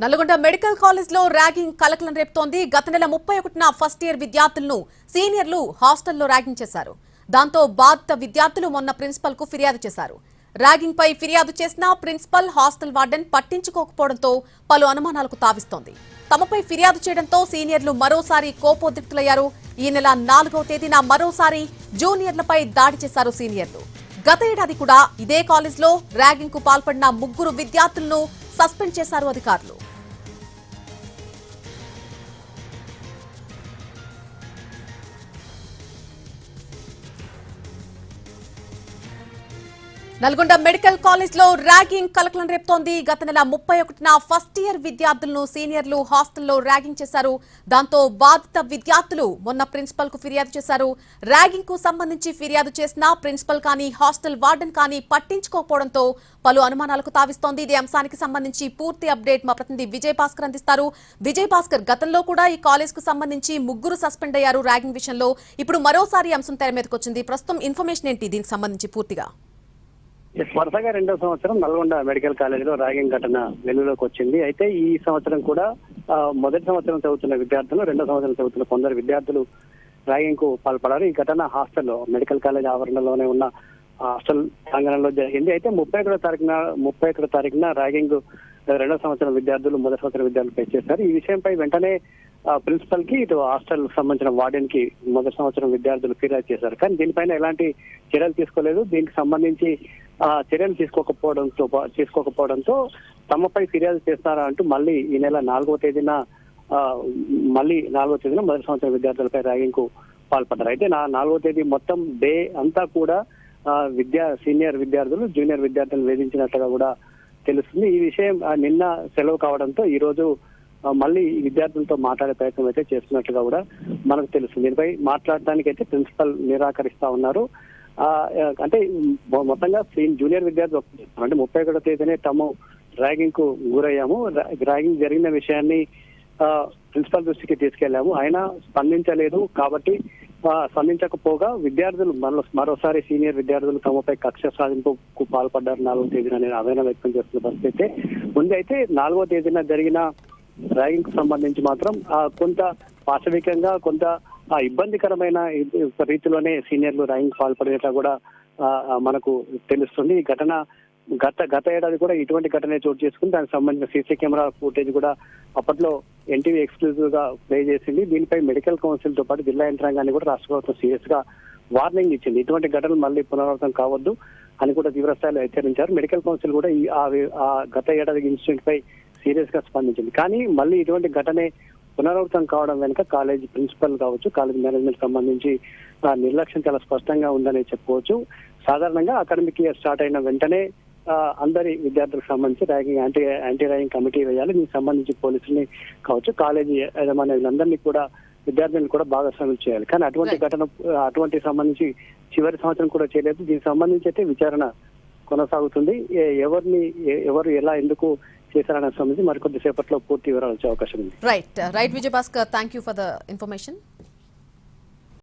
Nalgonda medical college లో ragging కలకలం రేపుతోంది. గత నెల 31న ఫస్ట్ ఇయర్ విద్యార్థులను సీనియర్లు హాస్టల్లో ర్యాగింగ్ చేశారు. దాంతో బాధిత విద్యార్థులు మొన్న ప్రిన్సిపల్ కు ఫిర్యాదు చేశారు. ర్యాగింగ్ పై ఫిర్యాదు చేసినా ప్రిన్సిపల్, హాస్టల్ వార్డెన్ పట్టించుకోకపోవడంతో పలు అనుమానాలకు తావిస్తోంది. తమపై ఫిర్యాదు చేయడంతో సీనియర్లు మరోసారి కోపోద్రిక్తులయ్యారు. ఈ నెల 4వ తేదీన మరోసారి జూనియర్లపై దాడి చేశారు సీనియర్లు. గత ఏడాది కూడా ఇదే కాలేజ్లో ర్యాగింగ్ కు పాల్పడిన 3 విద్యార్థులను సస్పెండ్ చేశారు అధికారులు. నల్గొండ మెడికల్ కాలేజ్ లో ర్యాగింగ్ కలకలం రేపుతోంది. గత నెల 31న ఫస్ట్ ఇయర్ విద్యార్థులను సీనియర్లు హాస్టల్లో ర్యాగింగ్ చేశారు. దాంతో బాధిత విద్యార్థులు మొన్న ప్రిన్సిపల్ కు ఫిర్యాదు చేశారు. ర్యాగింగ్ కు సంబంధించి ఫిర్యాదు చేసినా ప్రిన్సిపల్ కానీ హాస్టల్ వార్డెన్ కానీ పట్టించుకోకపోవడంతో పలు అనుమానాలకు తావిస్తోంది. ఇదే అంశానికి సంబంధించి పూర్తి అప్డేట్ మా ప్రతినిధి విజయ్ భాస్కర్ అందిస్తారు. విజయ్ భాస్కర్, గతంలో కూడా ఈ కాలేజ్ కు సంబంధించి 3 సస్పెండ్ అయ్యారు ర్యాగింగ్ విషయంలో. ఇప్పుడు మరోసారి అంశం తెర మీదకి వచ్చింది. ప్రస్తుతం ఇన్ఫర్మేషన్ ఏంటి దీనికి సంబంధించి పూర్తిగా? వరుసగా 2వ సంవత్సరం నల్గొండ మెడికల్ కాలేజ్ లో ర్యాగింగ్ ఘటన వెలుగులోకి వచ్చింది. అయితే ఈ సంవత్సరం కూడా మొదటి సంవత్సరం చదువుతున్న విద్యార్థులు, 2వ సంవత్సరం చదువుతున్న కొందరు విద్యార్థులు ర్యాగింగ్ కు పాల్పడారు. ఈ ఘటన హాస్టల్లో మెడికల్ కాలేజ్ ఆవరణలోనే ఉన్న హాస్టల్ ప్రాంగణంలో జరిగింది. అయితే 31వ తారీఖున ర్యాగింగ్ 2వ సంవత్సరం విద్యార్థులు, మొదటి సంవత్సరం విద్యార్థులు ఫేస్ చేశారు. ఈ విషయంపై వెంటనే ప్రిన్సిపల్ కి, ఇటు హాస్టల్ సంబంధించిన వార్డెన్ కి మొదటి సంవత్సరం విద్యార్థులు ఫిర్యాదు చేశారు. కానీ దీనిపైన ఎలాంటి చర్యలు తీసుకోలేదు. దీనికి సంబంధించి చర్యలు తీసుకోకపోవడంతో తమపై ఫిర్యాదు చేస్తారా అంటూ మళ్ళీ ఈ నెల 4వ తేదీన మొదటి సంవత్సరం విద్యార్థులపై ర్యాగింగ్ కు పాల్పడ్డారు. అయితే 4వ తేదీ మొత్తం డే అంతా కూడా సీనియర్ విద్యార్థులు, జూనియర్ విద్యార్థులను వేధించినట్లుగా కూడా తెలుస్తుంది. ఈ విషయం నిన్న సెలవు కావడంతో ఈ రోజు మళ్ళీ విద్యార్థులతో మాట్లాడే ప్రయత్నం అయితే చేస్తున్నట్లుగా కూడా మనకు తెలుస్తుంది. దీనిపై మాట్లాడటానికి అయితే ప్రిన్సిపల్ నిరాకరిస్తా ఉన్నారు. అంటే మొత్తంగా జూనియర్ విద్యార్థులు అంటే 31వ తేదీనే తాము ర్యాగింగ్ కు గురయ్యాము, ర్యాగింగ్ జరిగిన విషయాన్ని ప్రిన్సిపల్ దృష్టికి తీసుకెళ్లాము, ఆయన స్పందించలేదు. కాబట్టి స్పందించకపోగా విద్యార్థులు మరోసారి సీనియర్ విద్యార్థులు తమపై కక్ష సాధింపుకు పాల్పడ్డారు 4వ తేదీన నేను ఆవేదన వ్యక్తం చేస్తున్న పరిస్థితి ముందు. అయితే 4వ తేదీన జరిగిన ర్యాగింగ్ కు సంబంధించి మాత్రం కొంత పాశవికంగా, కొంత ఇబ్బందికరమైన రీతిలోనే సీనియర్లు ర్యాగింగ్ పాల్పడేలా కూడా మనకు తెలుస్తుంది. ఈ ఘటన గత ఏడాది కూడా ఇటువంటి ఘటనే చోటు చేసుకుని దానికి సంబంధించిన సీసీ కెమెరా ఫుటేజ్ కూడా అప్పట్లో ఎన్టీవీ ఎక్స్క్లూజివ్ గా ప్లే చేసింది. దీనిపై మెడికల్ కౌన్సిల్ తో పాటు జిల్లా యంత్రాంగాన్ని కూడా రాష్ట్ర ప్రభుత్వం సీరియస్ గా వార్నింగ్ ఇచ్చింది. ఇటువంటి ఘటనలు మళ్ళీ పునరావృతం కావద్దు అని కూడా తీవ్రస్థాయిలో హెచ్చరించారు. మెడికల్ కౌన్సిల్ కూడా ఆ గత ఏడాది ఇన్సిడెంట్ పై సీరియస్ గా స్పందించింది. కానీ మళ్ళీ ఇటువంటి ఘటనే పునరావృతం కావడం వెనుక కాలేజీ ప్రిన్సిపల్ కావచ్చు, కాలేజ్ మేనేజ్మెంట్ సంబంధించి నిర్లక్ష్యం చాలా స్పష్టంగా ఉందని చెప్పుకోవచ్చు. సాధారణంగా అకాడమిక్ ఇయర్ స్టార్ట్ అయిన వెంటనే అందరి విద్యార్థులకు సంబంధించి యాంటీ ర్యాగింగ్ కమిటీ వేయాలి. దీనికి సంబంధించి పోలీసుల్ని కావచ్చు, కాలేజీ యజమానులందరినీ కూడా, విద్యార్థులను కూడా భాగస్వామ్యం చేయాలి. కానీ అటువంటి సంబంధించి చివరి సంవత్సరం కూడా చేయలేదు. దీనికి సంబంధించి అయితే విచారణ కొనసాగుతుంది. ఎవరు ఎలా ఎందుకు చేశారనే సంబంధించి మరికొద్దిసేపట్లో పూర్తి వివరాలు వచ్చే అవకాశం ఉంది. Right Vijay Bhaskar, thank you for the information.